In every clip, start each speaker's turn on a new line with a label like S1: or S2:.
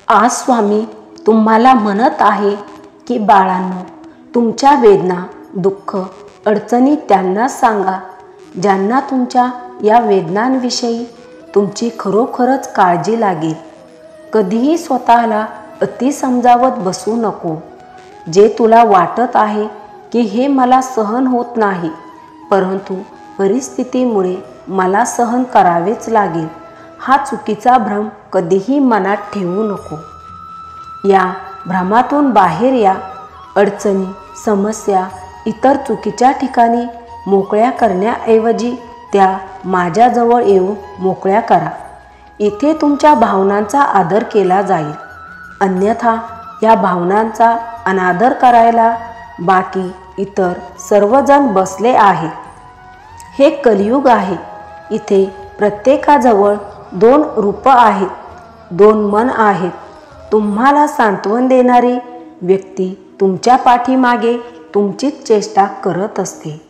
S1: आज स्वामी तुम्हाला म्हणत आहे की बाळांनो, तुमच्या वेदना, दुःख, अडचणी त्यांना सांगा ज्यांना तुमच्या या वेदनांविषयी तुमची खरोखरच काळजी लागेल. कधीही स्वतःला अति समजावत बसू नको. जे तुला वाटत आहे की हे मला सहन होत नाही, परंतु परिस्थितीमुळे मला सहन करावेच लागेल, हा चुकीचा भ्रम कधीही मनात ठेवू नको. या भ्रमातून बाहेर या. अडचणी, समस्या इतर चुकीच्या ठिकाणी मोकळ्या करण्याऐवजी त्या माझ्याजवळ येऊन मोकळ्या करा. इथे तुमच्या भावनांचा आदर केला जाईल. अन्यथा या भावनांचा अनादर करायला बाकी इतर सर्वजण बसले आहेत. हे कलियुग आहे. इथे प्रत्येकाजवळ 2 रूप आहेत, 2 मन आहेत. तुम्हाला सांत्वन देणारी व्यक्ती तुमच्या पाठीमागे तुमचीच चेष्टा करत असते.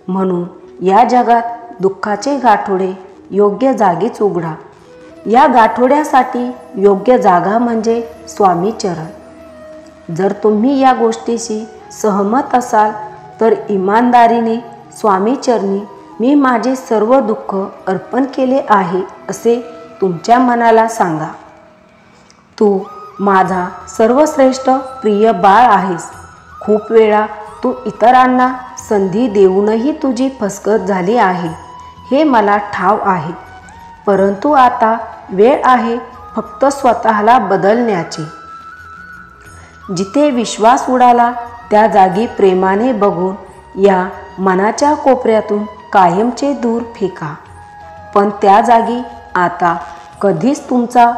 S1: म्हणून या जगात दुःखाचे गाठोडे योग्य जागीच उघडा. या गाठोड्यासाठी योग्य जागा म्हणजे स्वामी चरण. जर तुम्ही या गोष्टीशी सहमत असाल तर इमानदारीने स्वामी चरणी मी माझे सर्व दुःख अर्पण केले आहे असे तुमच्या मनाला सांगा. तू माझा सर्वश्रेष्ठ प्रिय बाळ आहेस. खूप वेळा तू इतरांना संधी देऊनही तुझी फसगत झाली आहे, हे मला ठाव आहे. परंतु आता वेळ आहे फक्त स्वतःला बदलण्याची. जिथे विश्वास उडाला त्या जागी प्रेमाने बघून या मनाच्या कोपऱ्यातून कायमचे दूर फेका. पण त्या जागी आता कधीच तुमचा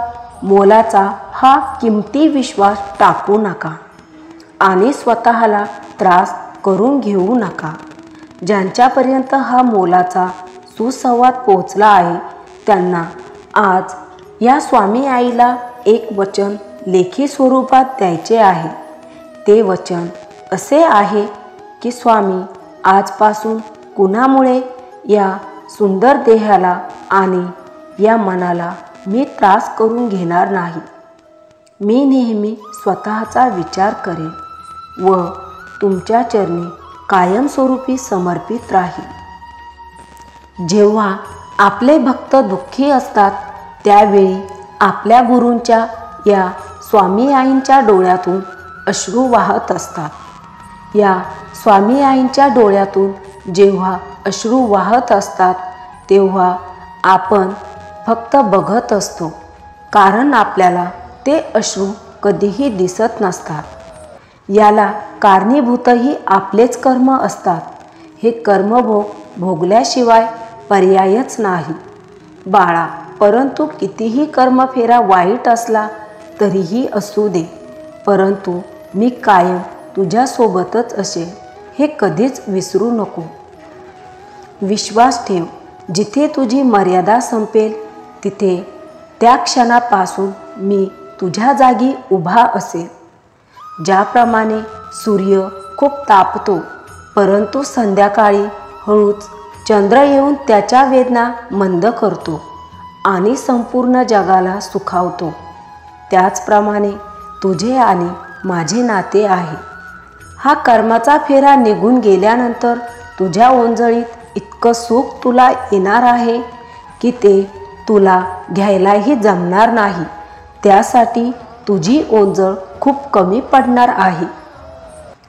S1: मोलाचा हा किमती विश्वास टाकू नका आणि स्वतःला त्रास करून घेऊ नका. ज्यांच्यापर्यंत हा मोलाचा सुसंवाद पोहोचला आहे त्यांना आज या स्वामी आईला एक वचन लेखी स्वरूपात द्यायचे आहे. ते वचन असे आहे की स्वामी, आजपासून कुणामुळे या सुंदर देहाला आणि या मनाला मी त्रास करून घेणार नाही. मी नेहमी स्वतःचा विचार करेन व तुमच्या चरणी कायमस्वरूपी समर्पित राहील. जेव्हा आपले भक्त दुःखी असतात त्यावेळी आपल्या गुरूंच्या या स्वामी आईंच्या डोळ्यातून अश्रू वाहत असतात. या स्वामी आईंच्या डोळ्यातून जेव्हा अश्रू वाहत असतात तेव्हा आपण फक्त बघत असतो, कारण आपल्याला ते अश्रू कधीही दिसत नसतात. याला कारणीभूतही आपलेच कर्म असतात. हे कर्मभोग भोगल्याशिवाय पर्यायच नाही बाळा. परंतु कितीही कर्मफेरा वाईट असला तरीही असू दे, परंतु मी कायम तुझ्यासोबतच असेल हे कधीच विसरू नको. विश्वास ठेव, जिथे तुझी मर्यादा संपेल तिथे त्या क्षणापासून मी तुझ्या जागी उभा असेल. ज्याप्रमाणे सूर्य खूप तापतो परंतु संध्याकाळी हळूच चंद्र येऊन त्याच्या वेदना मंद करतो आणि संपूर्ण जगाला सुखावतो, त्याचप्रमाणे तुझे आणि माझे नाते आहे. हा कर्माचा फेरा निघून गेल्यानंतर तुझ्या ओंजळीत इतकं सुख तुला येणार आहे की ते तुला घ्यायलाही जमणार नाही. त्यासाठी तुझी ओंजळ खूप कमी पडणार आहे.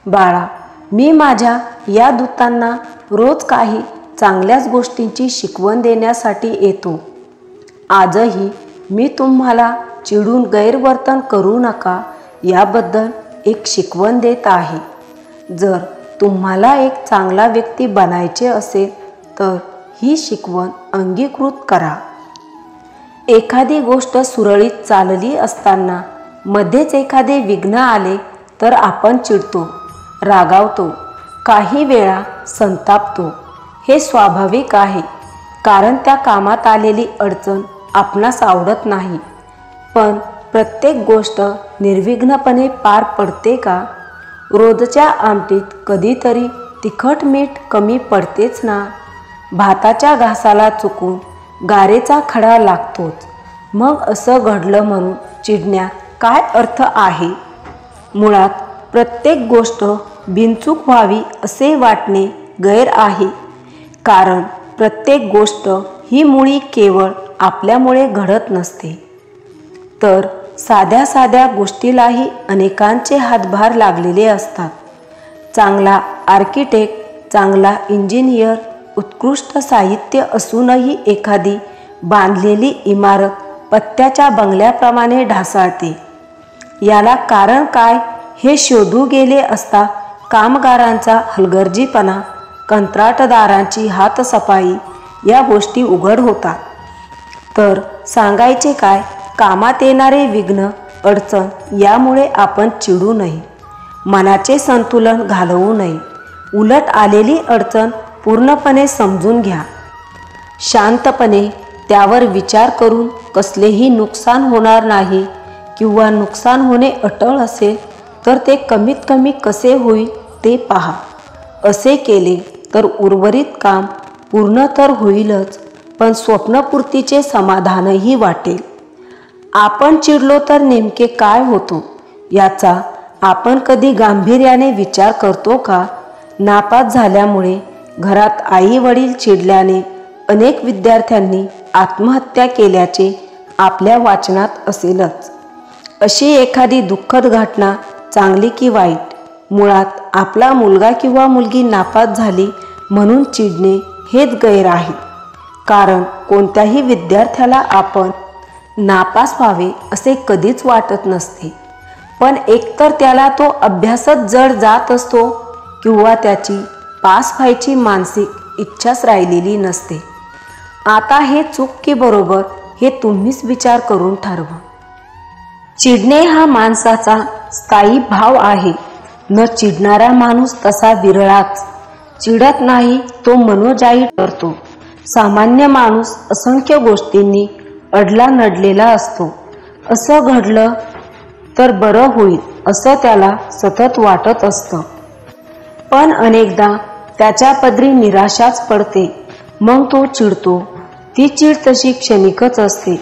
S1: बाळा, मी माझ्या या दूतांना रोज काही चांगल्याच गोष्टींची शिकवण देण्यासाठी येतो. आजही मी तुम्हाला चिडून गैरवर्तन करू नका याबद्दल एक शिकवण देत आहे. जर तुम्हाला एक चांगला व्यक्ती बनायचे असेल तर ही शिकवण अंगीकृत करा. एखादी गोष्ट सुरळीत चालली असताना मध्येच एखादे विघ्न आले तर आपण चिडतो, रागावतो, काही वेळा संतापतो. हे स्वाभाविक आहे, कारण त्या कामात आलेली अडचण आपणास आवडत नाही. पण प्रत्येक गोष्ट निर्विघ्नपणे पार पडते का? रोजच्या आमटीत कधीतरी तिखट मीठ कमी पडतेच ना. भाताच्या घासाला चुकून गारेचा खडा लागतोच. मग असं घडलं म्हणून चिडण्यात काय अर्थ आहे? मुळात प्रत्येक गोष्ट बिनचूक व्हावी असे वाटणे गैर आहे, कारण प्रत्येक गोष्ट ही मुळी केवळ आपल्यामुळे घडत नसते, तर साध्या साध्या गोष्टीलाही अनेकांचे हातभार लागलेले असतात. चांगला आर्किटेक्ट, चांगला इंजिनियर, उत्कृष्ट साहित्य असूनही एखादी बांधलेली इमारत पत्त्याच्या बंगल्याप्रमाणे ढासळते. याला कारण काय हे शोधू गेले असता कामगारांचा हलगर्जीपणा, कंत्राटदारांची हातसफाई या गोष्टी उघड होतात. तर सांगायचे काय, कामात येणारे विघ्न, अडचण यामुळे आपण चिडू नये, मनाचे संतुलन घालवू नये. उलट आलेली अडचण पूर्णपणे समजून घ्या. शांतपणे त्यावर विचार करून कसलेही नुकसान होणार नाही किंवा नुकसान होणे अटळ असेल तर ते कमीत कमी कसे होईल ते पहा. असे केले तर उर्वरित काम पूर्ण तर होईलच, पण स्वप्नपूर्तीचे समाधानही वाटेल. आपण चिडलो तर नेमके काय होतो याचा आपण कधी गांभीर्याने विचार करतो का? नापास झाल्यामुळे घरात आई वडील चिडल्याने अनेक विद्यार्थ्यांनी आत्महत्या केल्याचे आपल्या वाचनात असेलच. अशी एखादी दुःखद घटना, चांगली की वाईट, मुळात आपला मुलगा किंवा मुलगी नापास झाली म्हणून चिडणे हेच गैर आहे. कारण कोणत्याही विद्यार्थ्याला आपण नापास व्हावे असे कधीच वाटत नसते, पण एकतर त्याला तो अभ्यासच जड जात असतो किंवा त्याची पास व्हायची मानसिक इच्छाच राहिलेली नसते. आता हे चूक की बरोबर हे तुम्हीच विचार करून ठरवा. चिडणे हा माणसाचा स्थायी भाव आहे. न चिडणारा माणूस तसा विरळाच. चिडत नाही तो मनोजाई ठरतो. सामान्य माणूस असंख्य गोष्टींनी अडला नडलेला असतो. असं घडलं तर बरं होईल असं त्याला सतत वाटत असतं, पण अनेकदा त्याच्या पदरी निराशाच पडते. मग तो चिडतो. ती चीड तशी क्षणिकच असते,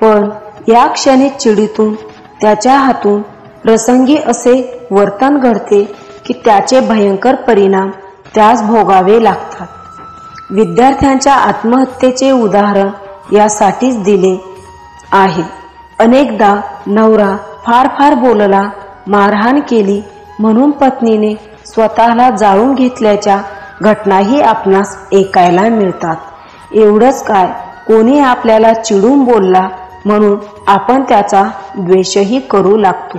S1: पण या क्षणिक चिडीतून त्याच्या हातून प्रसंगी असे वर्तन घडते की त्याचे भयंकर परिणाम त्यास भोगावे लागतात. विद्यार्थ्यांच्या आत्महत्येचे उदाहरण यासाठीच दिले आहे. अनेकदा नवरा फार बोलला, मारहाण केली म्हणून पत्नीने स्वतःला जाळून घेतल्याच्या घटनाही आपणास ऐकायला मिळतात. एवढंच काय, कोणी आपल्याला चिडून बोलला म्हणून आपण त्याचा द्वेषही करू लागतो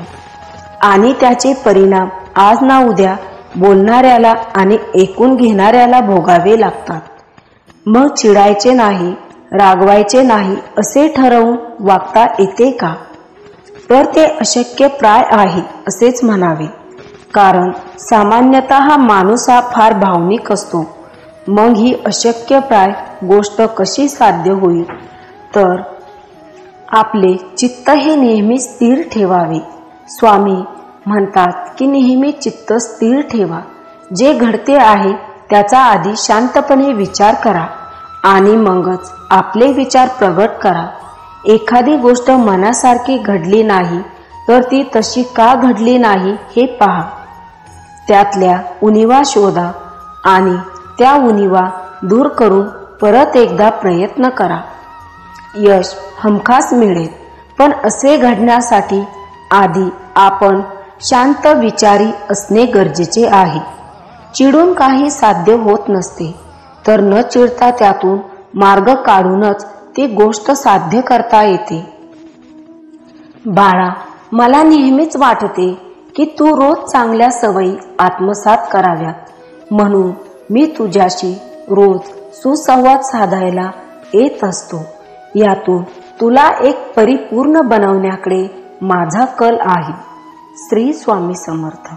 S1: आणि त्याचे परिणाम आज ना उद्या बोलणाऱ्याला आणि ऐकून घेणाऱ्याला भोगावे लागतात. मग चिडायचे नाही, रागवायचे नाही असे ठरवून वागता येते का? तर ते अशक्य प्राय आहे असेच म्हणावे, कारण सामान्यतः माणूस हा फार भावनिक असतो. मग ही अशक्य प्राय गोष्ट कशी साध्य होईल? तर आपले चित्त हे नेहमी स्थिर ठेवावे. स्वामी म्हणतात की नेहमी चित्त स्थिर ठेवा. जे घडते आहे त्याचा आधी शांतपणे विचार करा आणि मगच आपले विचार प्रगट करा. एखादी गोष्ट मनासारखी घडली नाही तर ती तशी का घडली नाही हे पहा. त्यातल्या उणिवा शोधा आणि त्या उणिवा दूर करून परत एकदा प्रयत्न करा. यश हमखास मिळेल, पण असे घडण्यासाठी आधी आपण शांत विचारी असणे गरजेचे आहे. चिडून काही साध्य होत नसते, तर न चिडता त्यातून मार्ग काढूनच ती गोष्ट साध्य करता येते. बाळा, मला नेहमीच वाटते की तू रोज चांगल्या सवयी आत्मसात कराव्यात, म्हणून मी तुझ्याशी रोज सुसंवाद साधायला येत असतो. यातून तुला एक परिपूर्ण बनवण्याकडे माझा कल आहे. श्री स्वामी समर्थ.